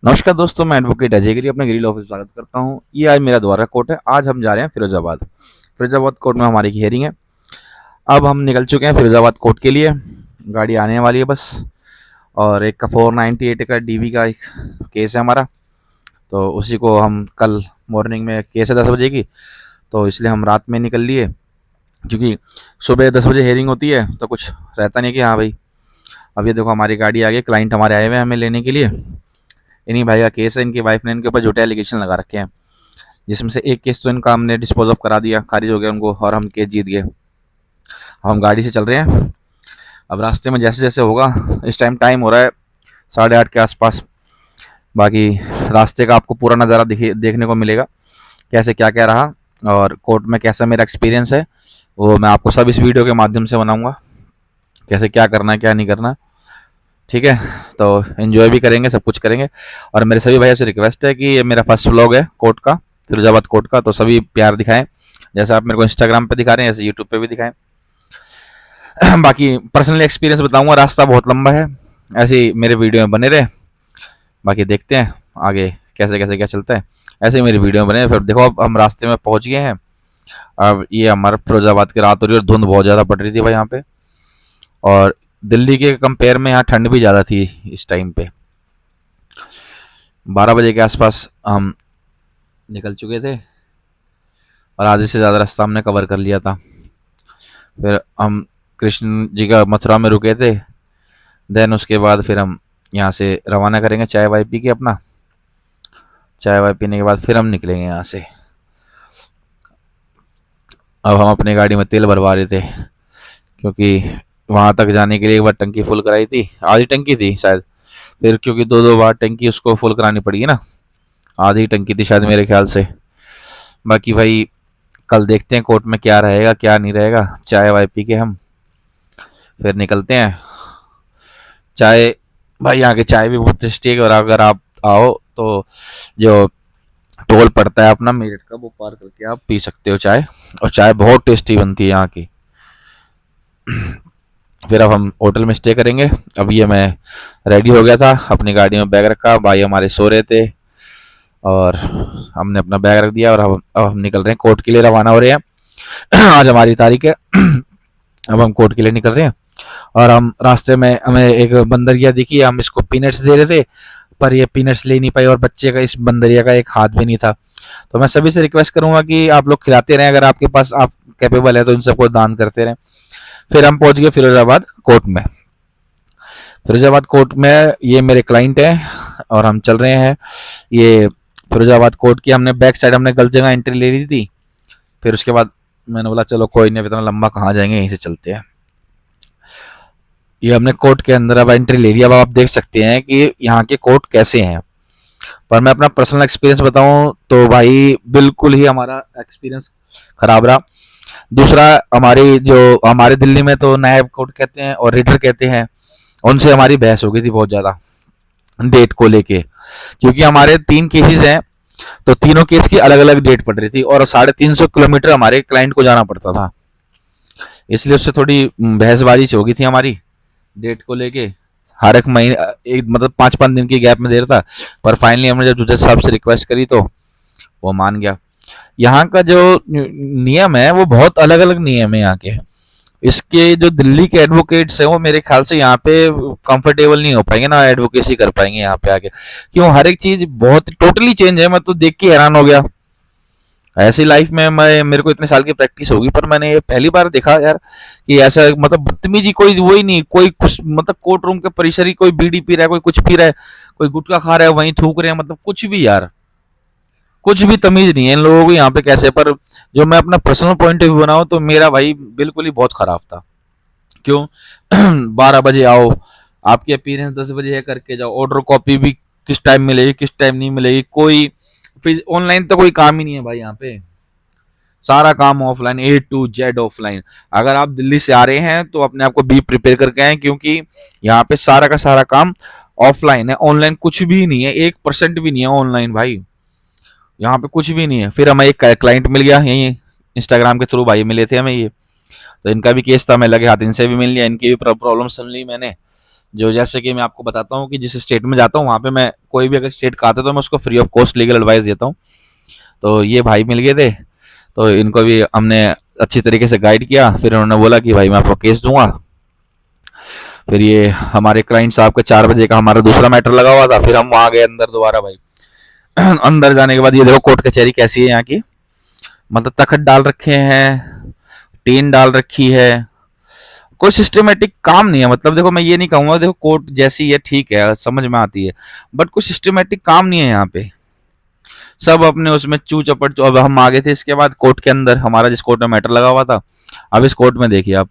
नमस्कार दोस्तों, मैं एडवोकेट अजय गिरी अपने गिरी लॉ ऑफिस में स्वागत करता हूँ। ये आज मेरा दोबारा कोर्ट है। आज हम जा रहे हैं फिरोजाबाद। फिरोजाबाद कोर्ट में हमारी हियरिंग है। अब हम निकल चुके हैं फिरोजाबाद कोर्ट के लिए। गाड़ी आने वाली है बस। और एक का 498 का डीवी का एक केस है हमारा, तो उसी को हम कल मॉर्निंग में केस है 10 बजे की, तो इसलिए हम रात में निकल लिए। क्योंकि सुबह 10 बजे हियरिंग होती है तो कुछ रहता नहीं कि हाँ भाई। अब ये देखो हमारी गाड़ी आ गई, क्लाइंट हमारे आए हुए हैं हमें लेने के लिए। इन्हीं भाई का केस है। इनकी वाइफ ने इनके ऊपर झूठे एलिगेशन लगा रखे हैं, जिसमें से एक केस तो इनका हमने डिस्पोज ऑफ करा दिया, खारिज हो गया उनको, और हम केस जीत गए। अब हम गाड़ी से चल रहे हैं। अब रास्ते में जैसे जैसे होगा, इस टाइम हो रहा है 8:30 के आसपास। बाकी रास्ते का आपको पूरा नज़ारा देखने को मिलेगा, कैसे क्या क्या रहा और कोर्ट में कैसा मेरा एक्सपीरियंस है, वो मैं आपको सब इस वीडियो के माध्यम से बनाऊंगा। कैसे क्या करना है क्या नहीं करना, ठीक है। तो एंजॉय भी करेंगे, सब कुछ करेंगे। और मेरे सभी भाइयों से रिक्वेस्ट है कि ये मेरा फर्स्ट व्लॉग है कोर्ट का, फिरोजाबाद कोर्ट का, तो सभी प्यार दिखाएं। जैसे आप मेरे को इंस्टाग्राम पे दिखा रहे हैं, ऐसे यूट्यूब पे भी दिखाएं। बाकी पर्सनली एक्सपीरियंस बताऊंगा, रास्ता बहुत लंबा है। ऐसे ही मेरे वीडियो में बने रहे। बाकी देखते हैं आगे कैसे कैसे क्या चलता है। ऐसे ही मेरी वीडियो में बने। फिर देखो अब हम रास्ते में पहुंच गए हैं। अब ये हमारा फिरोजाबाद की रात हो रही है और धुंध बहुत ज़्यादा पड़ रही थी भाई यहाँ पे। और दिल्ली के कंपेयर में यहाँ ठंड भी ज़्यादा थी इस टाइम पे। 12 बजे के आसपास हम निकल चुके थे और आधे से ज़्यादा रास्ता हमने कवर कर लिया था। फिर हम कृष्ण जी का मथुरा में रुके थे। देन उसके बाद फिर हम यहाँ से रवाना करेंगे चाय वाय पी के अपना। चाय वाय पीने के बाद फिर हम निकलेंगे यहाँ से। अब हम अपनी गाड़ी में तेल भरवा रहे थे, क्योंकि वहाँ तक जाने के लिए एक बार टंकी फुल कराई थी, आधी टंकी थी शायद। फिर क्योंकि दो दो बार टंकी उसको फुल करानी पड़ी ना, आधी टंकी थी शायद मेरे ख्याल से। बाकी भाई कल देखते हैं कोर्ट में क्या रहेगा क्या नहीं रहेगा। चाय वाय पी के हम फिर निकलते हैं। चाय भाई यहाँ की चाय भी बहुत टेस्टी है। और अगर आप आओ तो जो टोल पड़ता है अपना मेरठ का, वो पार करके आप पी सकते हो चाय। और चाय बहुत टेस्टी बनती है यहाँ की। फिर अब हम होटल में स्टे करेंगे। अब ये मैं रेडी हो गया था, अपनी गाड़ी में बैग रखा, भाई हमारे सो रहे थे और हमने अपना बैग रख दिया। और अब हम निकल रहे हैं, कोर्ट के लिए रवाना हो रहे हैं। आज हमारी तारीख है। अब हम कोर्ट के लिए निकल रहे हैं। और हम रास्ते में हमें एक बंदरिया दिखी, हम इसको पीनट्स दे रहे थे, पर ये पीनट्स ले नहीं पाई और बच्चे का इस बंदरिया का एक हाथ भी नहीं था। तो मैं सभी से रिक्वेस्ट करूंगा कि आप लोग खिलाते रहें, अगर आपके पास आप कैपेबल है तो इन सबको दान करते रहें। फिर हम पहुंच गए फिरोजाबाद कोर्ट में। फिरोजाबाद कोर्ट में ये मेरे क्लाइंट हैं और हम चल रहे हैं। ये फिरोजाबाद कोर्ट की हमने बैक साइड हमने गलत जगह एंट्री ले ली थी। फिर उसके बाद मैंने बोला चलो कोई नहीं, इतना लंबा कहाँ जाएंगे, यहीं से चलते हैं। ये हमने कोर्ट के अंदर अब एंट्री ले लिया। अब आप देख सकते हैं कि यहाँ के कोर्ट कैसे हैं। पर मैं अपना पर्सनल एक्सपीरियंस बताऊं तो भाई बिल्कुल ही हमारा एक्सपीरियंस खराब रहा। दूसरा, हमारे दिल्ली में तो नायब कोर्ट कहते हैं और रीडर कहते हैं, उनसे हमारी बहस हो गई थी बहुत ज़्यादा डेट को लेके। क्योंकि हमारे 3 केसेस हैं, तो तीनों केस की अलग अलग डेट पड़ रही थी और 350 किलोमीटर हमारे क्लाइंट को जाना पड़ता था। इसलिए उससे थोड़ी बहसबाजी हो गई थी हमारी डेट को लेके। हर एक महीने एक मतलब 5-5 दिन की गैप में दे रहा था। पर फाइनली हमने जब जज साहब से रिक्वेस्ट करी तो वो मान गया। यहाँ का जो नियम है वो बहुत अलग अलग नियम है यहाँ के। इसके जो दिल्ली के एडवोकेट्स हैं वो मेरे ख्याल से यहाँ पे कंफर्टेबल नहीं हो पाएंगे ना, एडवोकेसी कर पाएंगे यहाँ पे आके। क्यों, हर एक चीज बहुत टोटली चेंज है। मैं तो देख के हैरान हो गया। ऐसी लाइफ में मैं मेरे को इतने साल की प्रैक्टिस होगी, पर मैंने ये पहली बार देखा यार कि ऐसा मतलब बदतमीजी कोई वही नहीं, कोई कुछ मतलब कोर्ट रूम के परिसर ही कोई बीड़ी पी रहा है, कोई कुछ पी रहा है, कोई गुटखा खा रहा है, वहीं थूक रहे हैं, मतलब कुछ भी यार, कुछ भी तमीज नहीं है इन लोगों को यहाँ पे कैसे। पर जो मैं अपना पर्सनल पॉइंट ऑफ व्यू बनाऊं तो मेरा भाई बिल्कुल ही बहुत खराब था। क्यों, 12 बजे आओ, आपकी अपीयरेंस 10 बजे है करके जाओ, ऑर्डर कॉपी भी किस टाइम मिलेगी किस टाइम नहीं मिलेगी, कोई फिर ऑनलाइन तो कोई काम ही नहीं है भाई यहाँ पे। सारा काम offline, A to Z offline. अगर आप दिल्ली से आ रहे हैं तो अपने आप को बी प्रिपेयर करके आए, क्योंकि यहाँ पे सारा का सारा काम ऑफलाइन है, ऑनलाइन कुछ भी नहीं है, 1% भी नहीं है ऑनलाइन भाई। यहाँ पे कुछ भी नहीं है। फिर हमें एक क्लाइंट मिल गया यहीं इंस्टाग्राम के थ्रू, भाई मिले थे हमें ये, तो इनका भी केस था, मैं लगे हाथ इनसे भी मिल लिया, इनकी भी प्रॉब्लम सुन ली मैंने। जो जैसे कि मैं आपको बताता हूँ कि जिस स्टेट में जाता हूँ वहाँ पे मैं कोई भी अगर स्टेट का आता है तो मैं उसको free of cost legal advice देता हूँ। तो ये भाई मिल गए थे, तो इनको भी हमने अच्छी तरीके से गाइड किया। फिर उन्होंने बोला कि भाई मैं आपको केस दूंगा। फिर ये हमारे क्लाइंट साहब का 4 बजे का हमारा दूसरा मैटर लगा हुआ था। फिर हम वहां गए अंदर दोबारा भाई। अंदर जाने के बाद ये देखो कोर्ट कचहरी कैसी है यहाँ की, मतलब तखत डाल रखे हैं, टीन डाल रखी है, कोई सिस्टमेटिक काम नहीं है। मतलब देखो मैं ये नहीं कहूंगा, देखो कोर्ट जैसी है ठीक है, समझ में आती है, बट कोई सिस्टमेटिक काम नहीं है यहाँ पे। सब अपने उसमें चू चपट। अब हम आ गए थे इसके बाद कोर्ट के अंदर, हमारा जिस कोर्ट में मैटर लगा हुआ था। अब इस कोर्ट में देखिए आप,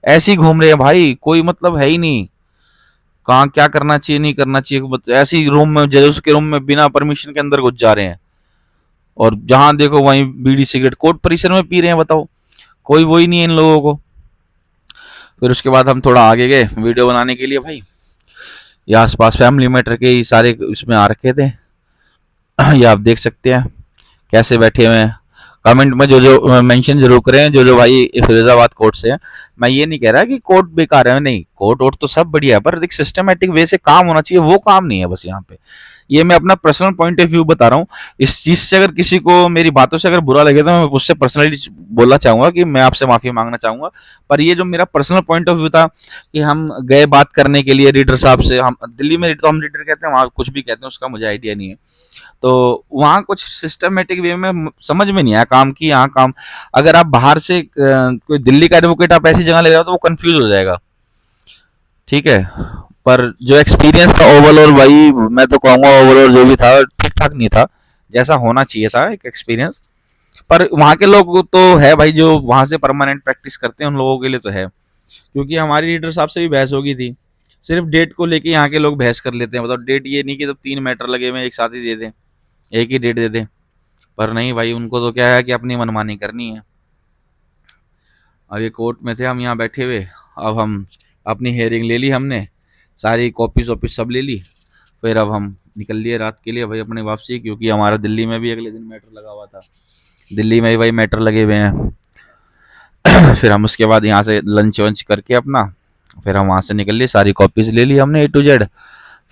ऐसे ही घूम रहे हैं भाई, कोई मतलब है ही नहीं कहाँ क्या करना चाहिए नहीं करना चाहिए। ऐसे ही रूम में, जज के रूम में बिना परमिशन के अंदर घुस जा रहे हैं, और जहां देखो वहीं बीड़ी सिगरेट कोर्ट परिसर में पी रहे हैं। बताओ, कोई वो ही नहीं है इन लोगों को। फिर उसके बाद हम थोड़ा आगे गए वीडियो बनाने के लिए भाई। ये आसपास फैमिली मैटर के ही सारे इसमें आ रखे थे। ये आप देख सकते हैं कैसे बैठे हुए हैं। कमेंट में जो जो मेंशन जरूर करें जो जो भाई फिरोजाबाद कोर्ट से हैं। मैं ये नहीं कह रहा कि कोर्ट बेकार है, नहीं, कोर्ट वोट तो सब बढ़िया है, पर एक सिस्टमेटिक वे से काम होना चाहिए, वो काम नहीं है बस यहाँ पे। ये मैं अपना पर्सनल पॉइंट ऑफ व्यू बता रहा हूँ। इस चीज से अगर किसी को मेरी बातों से अगर बुरा लगे तो मैं उससे पर्सनली बोलना चाहूंगा कि मैं आपसे माफी मांगना चाहूंगा। पर ये जो मेरा पर्सनल पॉइंट ऑफ व्यू था कि हम गए बात करने के लिए रीडर साहब से, हम दिल्ली में तो हम रीडर कहते हैं, वहाँ कुछ भी कहते हैं, उसका मुझे आइडिया नहीं है। तो वहाँ कुछ सिस्टमेटिक वे में समझ में नहीं आया काम की यहाँ काम। अगर आप बाहर से कोई दिल्ली का एडवोकेट आप ऐसी जगह ले जाओ तो वो कंफ्यूज हो जाएगा, ठीक है। पर जो एक्सपीरियंस था ओवरऑल भाई, मैं तो कहूँगा ओवरऑल जो भी था ठीक ठाक नहीं था, जैसा होना चाहिए था एक एक्सपीरियंस। पर वहाँ के लोग तो है भाई, जो वहाँ से परमानेंट प्रैक्टिस करते हैं उन लोगों के लिए तो है। क्योंकि हमारी लीडर साहब से भी बहस हो गई थी, सिर्फ डेट को लेके यहाँ के लोग बहस कर लेते हैं। मतलब डेट ये नहीं कि जब 3 मैटर लगे हुए एक साथ ही दे दें, एक ही डेट दे दें। पर नहीं भाई, उनको तो क्या है कि अपनी मनमानी करनी है। अब ये कोर्ट में थे हम यहाँ बैठे हुए। अब हम अपनी हेयरिंग ले ली हमने, सारी कॉपीज वॉपीज सब ले ली। फिर अब हम निकल लिए रात के लिए भाई अपनी वापसी, क्योंकि हमारा दिल्ली में भी अगले दिन मैटर लगा हुआ था। दिल्ली में भी भाई मैटर लगे हुए हैं। फिर हम उसके बाद यहाँ से लंच वंच करके अपना, फिर हम वहाँ से निकल लिए, सारी कॉपीज ले ली हमने A to Z।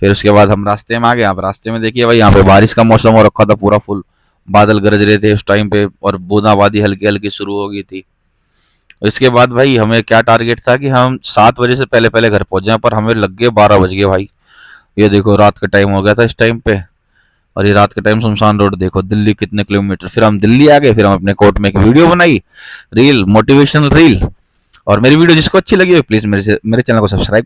फिर उसके बाद हम रास्ते में आ गए। आप रास्ते में देखिए भाई, यहाँ पे बारिश का मौसम हो रखा था पूरा फुल, बादल गरज रहे थे उस टाइम पे, और बूंदाबांदी हल्की हल्की शुरू हो गई थी। इसके बाद भाई हमें क्या टारगेट था कि हम 7 बजे से पहले पहले घर पहुंच जाए, पर हमें लग गए 12 बज गए भाई। ये देखो रात का टाइम हो गया था इस टाइम पे, और ये रात के टाइम सुनसान रोड, देखो दिल्ली कितने किलोमीटर। फिर हम दिल्ली आ गए। फिर हम अपने कोर्ट में एक वीडियो बनाई, रील, मोटिवेशनल रील। और मेरी वीडियो जिसको अच्छी लगी हो प्लीज मेरे चैनल को सब्सक्राइब